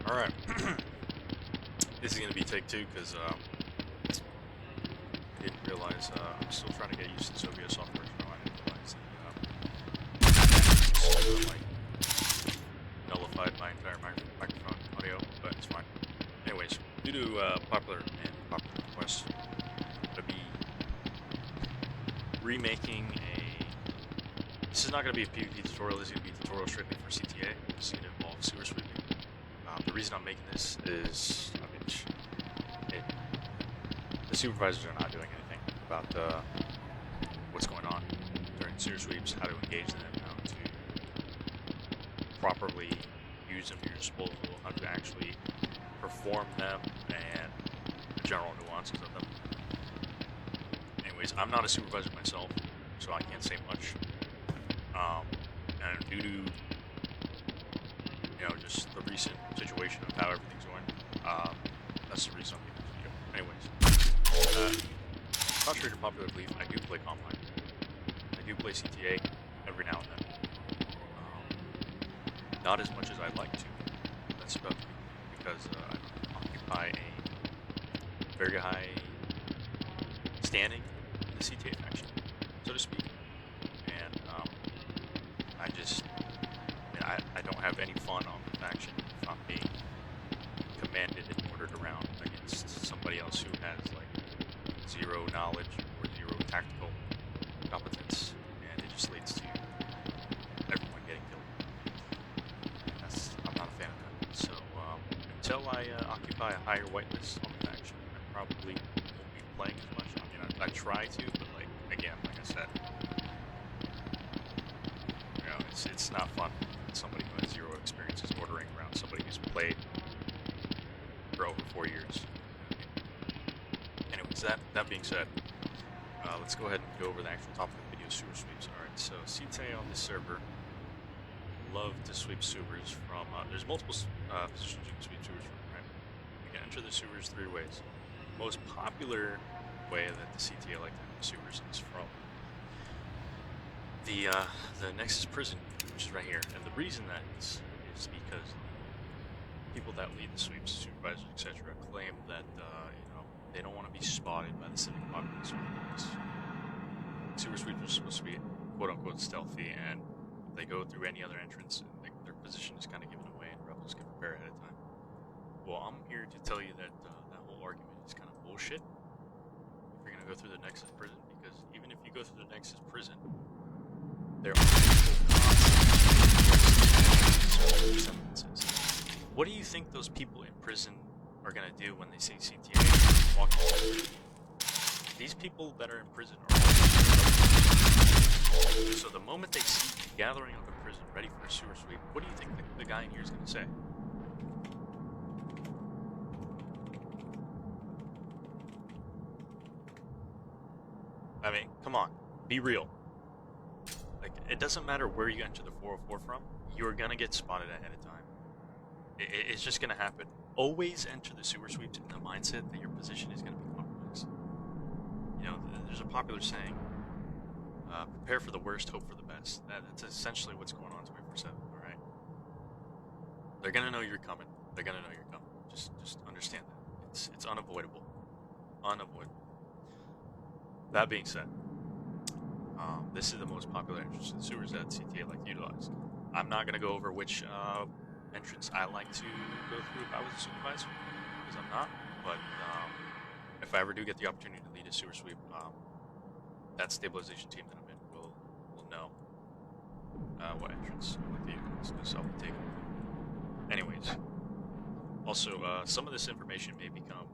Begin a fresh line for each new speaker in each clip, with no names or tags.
Alright. This is going to be take two because I didn't realize I'm still trying to get used to Soviet software, so I didn't realize that nullified my entire microphone audio, but it's fine. Anyways, due to popular request, I'm going to be remaking this is not going to be a PvP tutorial, this is going to be a tutorial strictly for CTA. This is going to involve sewer sweeping. The reason I'm making this is, the supervisors are not doing anything about what's going on during sewer sweeps, how to engage them, how to properly use them to your disposal, how to actually perform them, and the general nuances of them. Anyways, I'm not a supervisor myself, so I can't say much. And due to just the recent situation of how everything's going, that's the reason I'm making this video. Anyways, contrary to popular belief, I do play Combine. I do play CTA every now and then. Not as much as I'd like to. That's about because I occupy a very high standing in the CTA faction, so to speak. And I don't have any fun on the faction if I'm being commanded and ordered around against somebody else who has like zero knowledge or zero tactical competence, and it just leads to everyone getting killed. I'm not a fan of that. So until I occupy a higher whitelist on the faction, I probably won't be playing as much. I mean, I try to, but like I said, it's not fun. Somebody who has zero experience is ordering around somebody who's played for over 4 years. Anyways, that being said, let's go ahead and go over the actual topic of the video, sewer sweeps. Alright, so CTA on this server love to sweep sewers from, there's multiple positions you can sweep sewers from, right? You can enter the sewers 3 ways. The most popular way that the CTA like to enter the sewers is from the Nexus prison, which is right here. And the reason that is because people that lead the sweeps, supervisors, etc., claim that they don't want to be spotted by the civic populace. Sewer sweeps are supposed to be quote-unquote stealthy, and if they go through any other entrance, their position is kind of given away, and rebels can prepare ahead of time. Well, I'm here to tell you that that whole argument is kind of bullshit. If you're going to go through the Nexus prison, because even if you go through the Nexus prison, there are sentences. What do you think those people in prison are going to do when they see CTA walking through? These people that are in prison are walking. So the moment they see you gathering up in prison ready for a sewer sweep, what do you think the guy in here is going to say? I mean, come on, be real. Like, it doesn't matter where you enter the 404 from, you're gonna get spotted ahead of time. It's just gonna happen. Always enter the sewer sweeps in the mindset that your position is gonna be compromised. There's a popular saying, prepare for the worst, hope for the best. That's essentially what's going on 24/7, alright? They're gonna know you're coming. They're gonna know you're coming. Just understand that. It's unavoidable. Unavoidable. That being said, this is the most popular entrance to the sewers that CTA like to utilize. I'm not going to go over which entrance I like to go through if I was a supervisor, because I'm not, but if I ever do get the opportunity to lead a sewer sweep, that stabilization team that I'm in will know what entrance I like to utilize, so I'll be taking it. Anyways, also, some of this information may become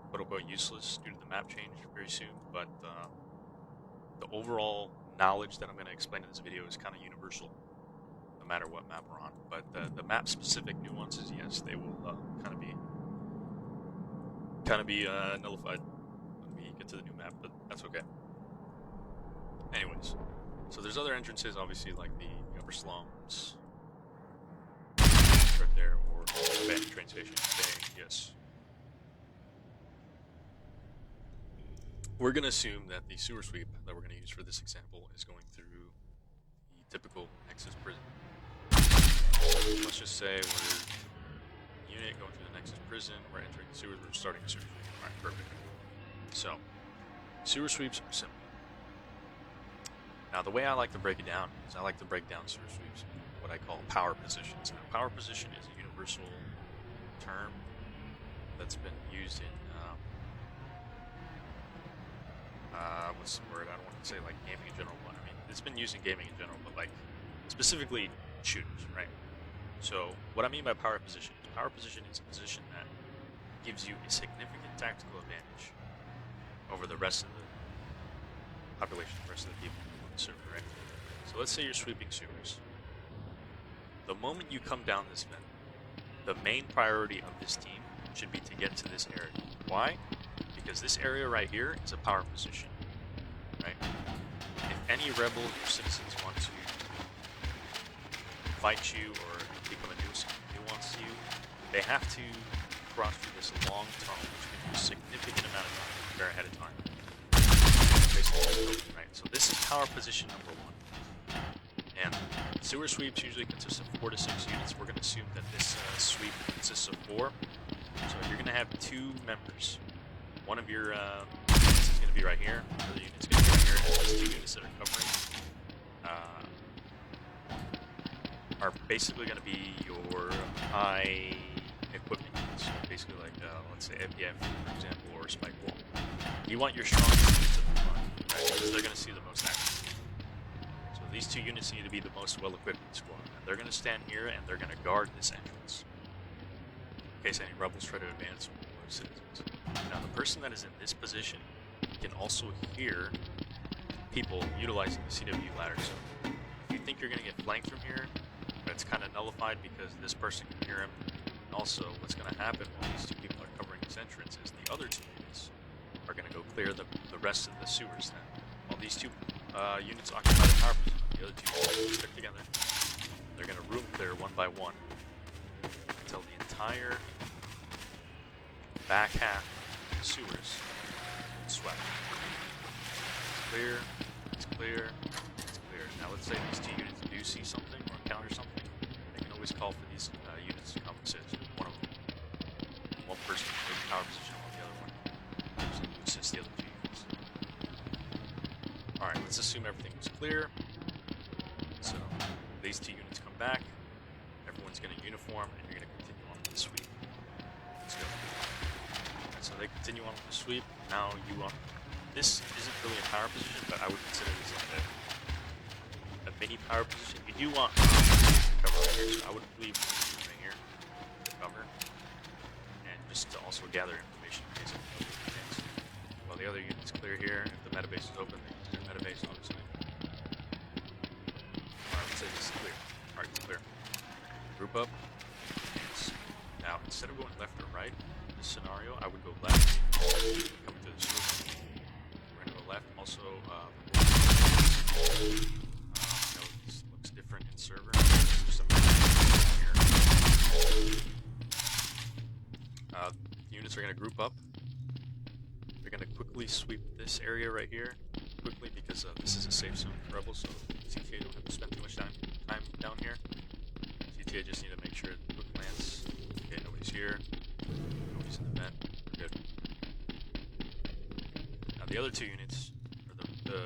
quote-unquote useless due to the map change very soon, but the overall knowledge that I'm going to explain in this video is kind of universal, no matter what map we're on. But the map-specific nuances, yes, they will kind of be nullified when we get to the new map, but that's okay. Anyways, so there's other entrances, obviously, like the upper slums, right there, or abandoned train station. Yes. We're going to assume that the sewer sweep that we're going to use for this example is going through the typical Nexus prison. let's just say we're unit going to the Nexus prison, we're entering the sewers, we're starting a sewer sweep. Alright, perfect. So, sewer sweeps are simple. Now, the way I like to break it down is I like to break down sewer sweeps in what I call power positions. Now, power position is a universal term that's been used in, what's the word? I don't want to say like gaming in general, but I mean, it's been used in gaming in general, but like specifically shooters, right? So, what I mean by power position is a position that gives you a significant tactical advantage over the rest of the population, the rest of the people on the server, right? So let's say you're sweeping sewers. The moment you come down this vent, the main priority of this team should be to get to this area. Why? Because this area right here is a power position, right? If any rebel or citizens want to fight you or become a nuisance to you, they have to cross through this long tunnel, which can be a significant amount of time to prepare ahead of time. Basically, right? So this is power position number 1. And sewer sweeps usually consist of 4 to 6 units. We're going to assume that this sweep consists of 4. So you're going to have 2 members. One of your units is going to be right here. The other unit is going to be right here. And these 2 units that are covering are basically going to be your high equipment units. So basically like, let's say FDF, for example, or Spike Wall. You want your strongest units at the front, right? Because they're going to see the most action. So these 2 units need to be the most well-equipped in the squad. And they're going to stand here and they're going to guard this entrance in case any rebels try to advance or citizens. Now, the person that is in this position can also hear people utilizing the CW ladder. So if you think you're going to get flanked from here, that's kind of nullified because this person can hear him. And also, what's going to happen while these 2 people are covering this entrance is the other 2 units are going to go clear the rest of the sewers then. While these 2 units occupy the power position, the other 2 units stick together. They're going to room clear one by one until the entire back half of the sewers is swept. It's clear, it's clear, it's clear. Now let's say these 2 units do see something or encounter something. They can always call for these units to come assist. One of them. One person can take power position on the other one. So assist the other 2 units. Alright, let's assume everything was clear. So these 2 units come back. Everyone's going to uniform and you're going to continue on with the sweep. Let's go. And so they continue on with the sweep. Now you want. This isn't really a power position, but I would consider this like a mini power position. You do want to cover right here, so I would leave one right here to cover. And just to also gather information in case of things. While the other units clear here, if the metabase is open, they can clear metabase, obviously. Alright, let's say this is clear. Alright, it's clear. Group up. Now, instead of going left or right in this scenario, I would go left. Coming to the sewer. We're going to go left. Also, this looks different in server. Just a here. Units are going to group up. They're going to quickly sweep this area right here. Quickly, because this is a safe zone for rebels, so CTA don't have to spend too much time down here. CTA just need to make sure quick glance. Okay, nobody's here. Nobody's in the vent. We're good. Now the other 2 units, or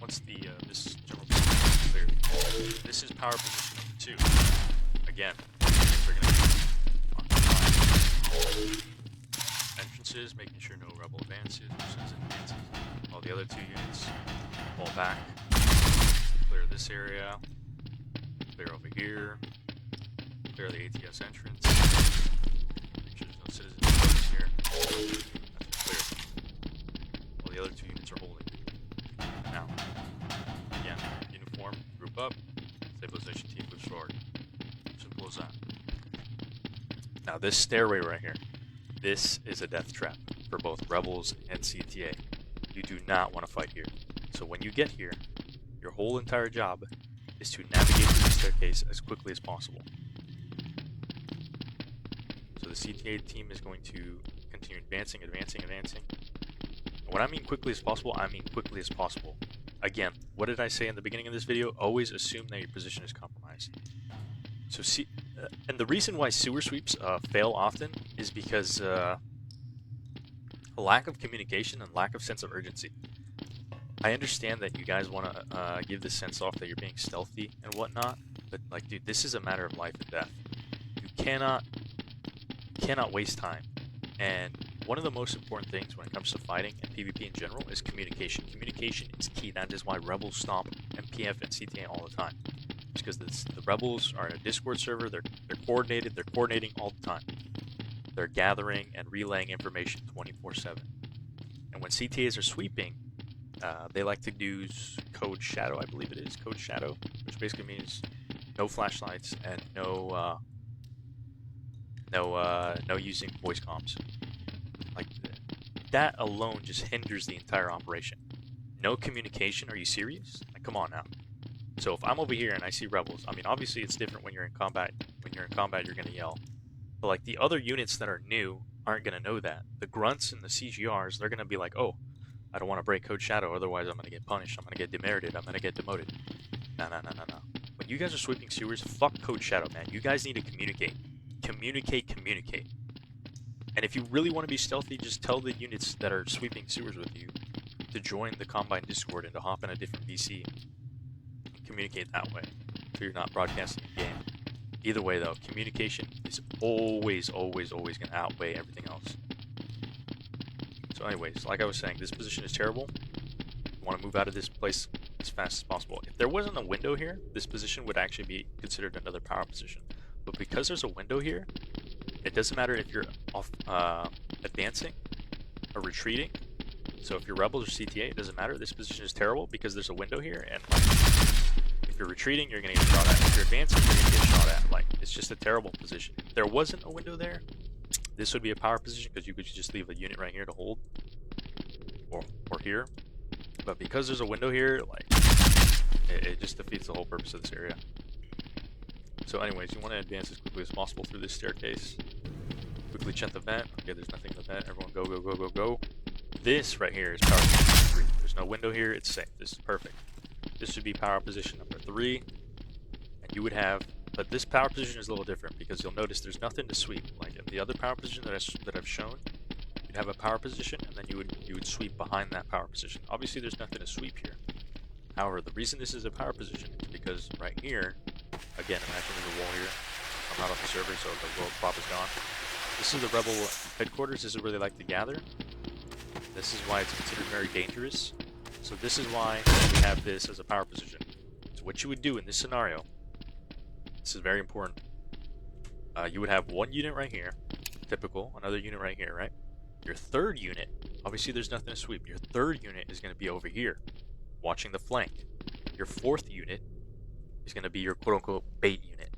once this general position is clear, this is power position number 2. Again, we're going to occupy entrances, making sure no rebel advances or citizen advances. While the other 2 units fall back, clear this area, clear over here, clear the ATS entrance, make sure there's no citizen advances here. That's clear. While the other 2 units are holding. Now, again, uniform, group up, stabilization team moves forward. Simple as that. Now this stairway right here, this is a death trap for both rebels and CTA. You do not want to fight here. So when you get here, your whole entire job is to navigate through the staircase as quickly as possible. So the CTA team is going to continue advancing. And when I mean quickly as possible, I mean quickly as possible. Again, what did I say in the beginning of this video? Always assume that your position is compromised. So and the reason why sewer sweeps fail often is because a lack of communication and lack of sense of urgency. I understand that you guys want to give the sense off that you're being stealthy and whatnot, but like, dude, this is a matter of life and death. You cannot waste time. And one of the most important things when it comes to fighting and PvP in general is communication. Communication is key. That is why rebels stomp MPF and CTA all the time. It's because the rebels are in a Discord server. They're coordinated. They're coordinating all the time. They're gathering and relaying information 24/7. And when CTAs are sweeping, they like to use code shadow, I believe it is, code shadow, which basically means no flashlights and no using voice comms. Like, that alone just hinders the entire operation. No communication? Are you serious? Like, come on now. So if I'm over here and I see rebels, I mean, obviously it's different when you're in combat. When you're in combat, you're gonna yell. But like, the other units that are new aren't gonna know that. The grunts and the CGRs, they're gonna be like, oh, I don't want to break code shadow, otherwise I'm gonna get punished. I'm gonna get demerited. I'm gonna get demoted. No. When you guys are sweeping sewers, fuck code shadow, man. You guys need to communicate. Communicate. And if you really want to be stealthy, just tell the units that are sweeping sewers with you to join the Combine Discord and to hop in a different VC and communicate that way, so you're not broadcasting the game. Either way, though, communication is always going to outweigh everything else. So anyways, like I was saying, this position is terrible. You want to move out of this place as fast as possible. If there wasn't a window here, this position would actually be considered another power position. But because there's a window here, it doesn't matter if you're off advancing or retreating. So if you're rebels or CTA, it doesn't matter. This position is terrible because there's a window here, and like, if you're retreating, you're gonna get shot at. If you're advancing, you're gonna get shot at. Like, it's just a terrible position. If there wasn't a window there, this would be a power position because you could just leave a unit right here to hold, or here. But because there's a window here, like, it just defeats the whole purpose of this area. So anyways, you want to advance as quickly as possible through this staircase. Quickly check the vent. Okay, there's nothing in the vent. Everyone go. This right here is power position 3. There's no window here. It's safe. This is perfect. This should be power position number 3. And you would have... But this power position is a little different because you'll notice there's nothing to sweep. Like in the other power position that I've shown, you'd have a power position and then you would sweep behind that power position. Obviously there's nothing to sweep here. However, the reason this is a power position is because right here, again, imagine there's a wall here. I'm not on the server, so the world prop is gone. This is the rebel headquarters. This is where they like to gather. This is why it's considered very dangerous. So this is why we have this as a power position. So what you would do in this scenario, this is very important. You would have one unit right here, typical, another unit right here, right? Your third unit, obviously there's nothing to sweep. Your third unit is going to be over here, watching the flank. Your fourth unit is going to be your quote-unquote bait unit.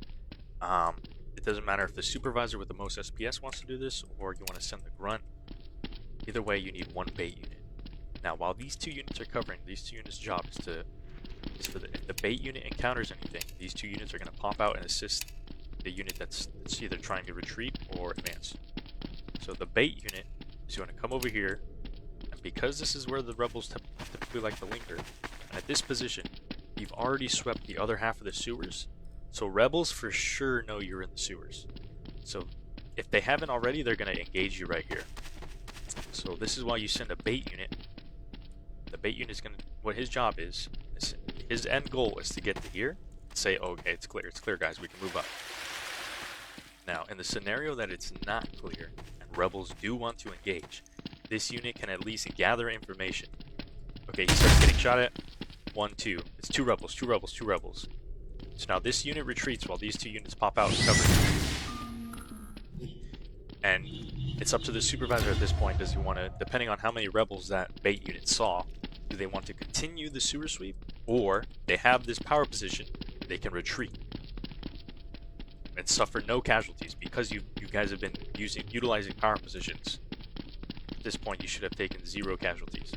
It doesn't matter if the supervisor with the most SPS wants to do this, or you want to send the grunt. Either way, you need one bait unit. Now, while these two units are covering, these two units' job is for if the bait unit encounters anything, these two units are going to pop out and assist the unit that's either trying to retreat or advance. So the bait unit is going to come over here, and because this is where the rebels typically like to linger, and at this position, you've already swept the other half of the sewers, so rebels for sure know you're in the sewers. So if they haven't already, they're going to engage you right here. So this is why you send a bait unit. The bait unit is going to, what his job is his end goal is to get to here and say, okay, it's clear guys, we can move up. Now, in the scenario that it's not clear, and rebels do want to engage, this unit can at least gather information. Okay, he starts getting shot at. 1, 2. It's two rebels. So now this unit retreats while these two units pop out and cover. And it's up to the supervisor at this point. Does he want to, depending on how many rebels that bait unit saw, do they want to continue the sewer sweep, or they have this power position, they can retreat and suffer no casualties because you guys have been utilizing power positions. At this point, you should have taken 0 casualties.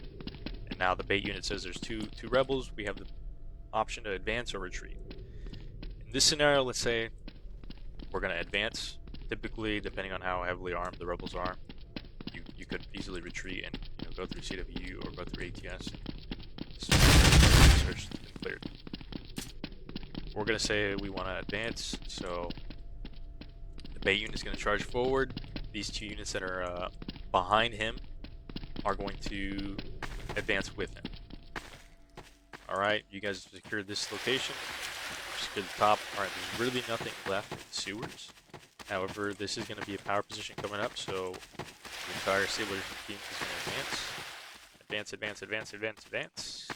And now the bait unit says there's two rebels. We have the option to advance or retreat. In this scenario, let's say we're going to advance. Typically, depending on how heavily armed the rebels are, you could easily retreat and go through CWU or go through ATS and search and cleared. we're going to say we want to advance, so the bay unit is going to charge forward. These 2 units that are behind him are going to advance with him. Alright, you guys secured this location. Secure the top. Alright, there's really nothing left in the sewers. However, this is going to be a power position coming up, so the entire stabilization team is going to advance. Advance, advance, advance, advance, advance.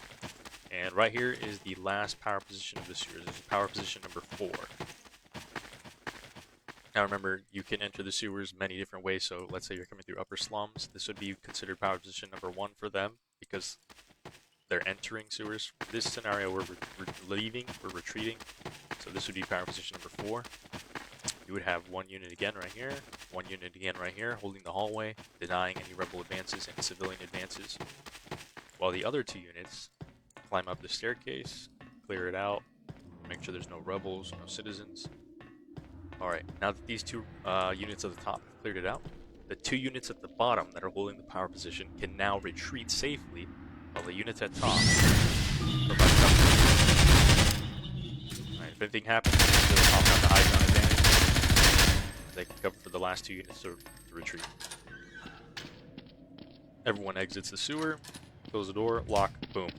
And right here is the last power position of the sewers. This is power position number 4. Now remember, you can enter the sewers many different ways, so let's say you're coming through upper slums. This would be considered power position number 1 for them, because they're entering sewers. This scenario, we're leaving, we're retreating, so this would be power position number 4. You would have 1 unit again right here, 1 unit again right here, holding the hallway, denying any rebel advances and civilian advances, while the other 2 units climb up the staircase, clear it out, make sure there's no rebels, no citizens. Alright, now that these 2 units at the top have cleared it out, the 2 units at the bottom that are holding the power position can now retreat safely, while the units at top provide cover. Alright, if anything happens, the top have the high ground advantage. They can cover for the last 2 units to retreat. Everyone exits the sewer, close the door, lock, boom.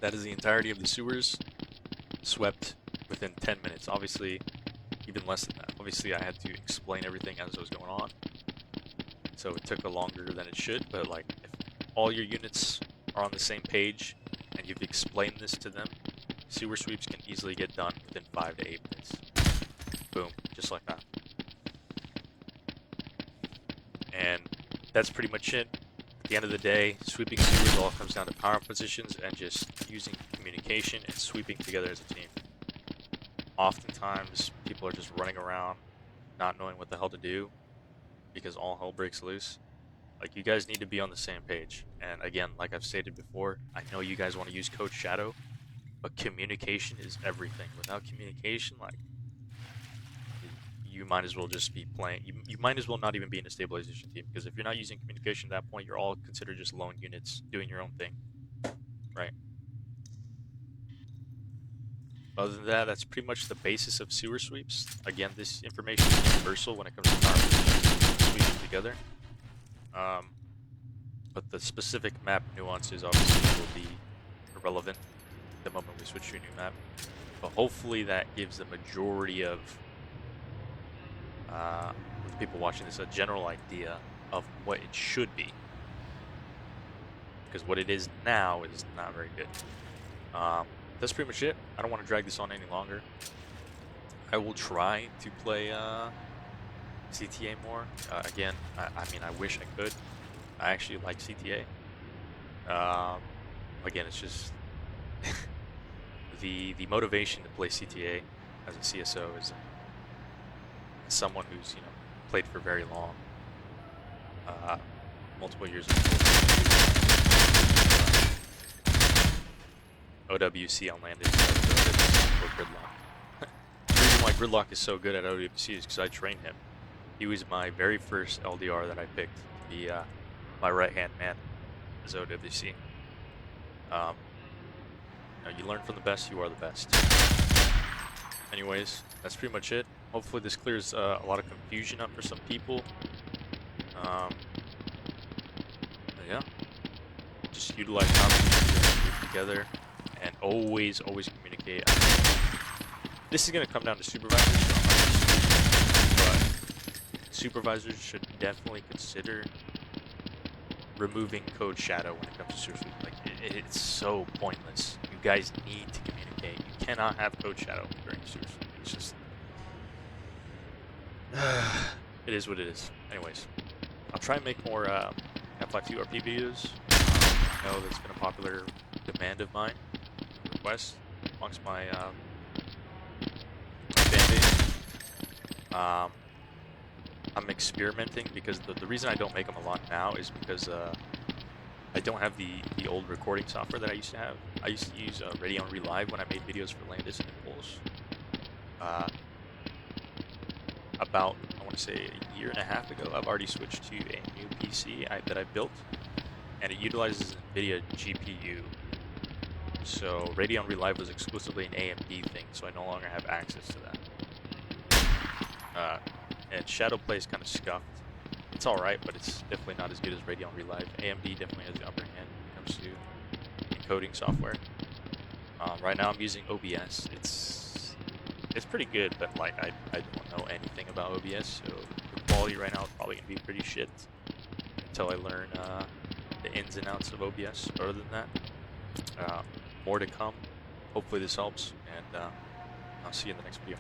That is the entirety of the sewers swept within 10 minutes. Obviously, even less than that. Obviously, I had to explain everything as it was going on, so it took a longer than it should, but like, if all your units are on the same page and you've explained this to them, sewer sweeps can easily get done within 5 to 8 minutes. Boom, just like that. And that's pretty much it. At the end of the day, sweeping sewers all comes down to power positions and just using communication and sweeping together as a team. Oftentimes, people are just running around, not knowing what the hell to do, because all hell breaks loose. Like, you guys need to be on the same page. And again, like I've stated before, I know you guys want to use Code Shadow, but communication is everything. Without communication, like, you might as well just be playing. You might as well not even be in a stabilization team, because if you're not using communication at that point, you're all considered just lone units doing your own thing, right? Other than that, that's pretty much the basis of sewer sweeps. Again, this information is universal when it comes to power positions, sweeping together. But the specific map nuances obviously will be irrelevant the moment we switch to a new map. But hopefully that gives the majority of the people watching this a general idea of what it should be. Because what it is now is not very good. That's pretty much it. I don't want to drag this on any longer. I will try to play CTA more. Again, I mean, I wish I could. I actually like CTA. Again, it's just the motivation to play CTA as a CSO is someone who's, you know, played for very long, multiple years of OWC on landed or Gridlock. The reason why Gridlock is so good at OWC is because I trained him. He was my very first LDR that I picked to be my right-hand man as OWC. You know, you learn from the best, you are the best. Anyways, that's pretty much it. Hopefully this clears a lot of confusion up for some people. Yeah, just utilize conversations together, and always communicate. This is going to come down to supervisors, but supervisors should definitely consider removing Code Shadow when it comes to sewer sweep. Like, it's so pointless. You guys need to communicate. You cannot have Code Shadow during sewer sweep. It's just it is what it is. Anyways, I'll try and make more HL2RP videos. I know that's been a popular demand of mine, request amongst my fan base. I'm experimenting because the reason I don't make them a lot now is because I don't have the old recording software that I used to have. I used to use Radeon Relive when I made videos for Landis and Impulse. About, I want to say, a year and a half ago, I've already switched to a new PC that I built, and it utilizes NVIDIA GPU So Radeon Relive was exclusively an AMD thing, so I no longer have access to that. And Shadowplay is kind of scuffed. It's alright, but it's definitely not as good as Radeon Relive. AMD definitely has the upper hand when it comes to encoding software. Right now I'm using OBS. It's pretty good, but like I don't know anything about OBS, so the quality right now is probably gonna be pretty shit until I learn the ins and outs of OBS. Other than that, more to come. Hopefully this helps, and I'll see you in the next video.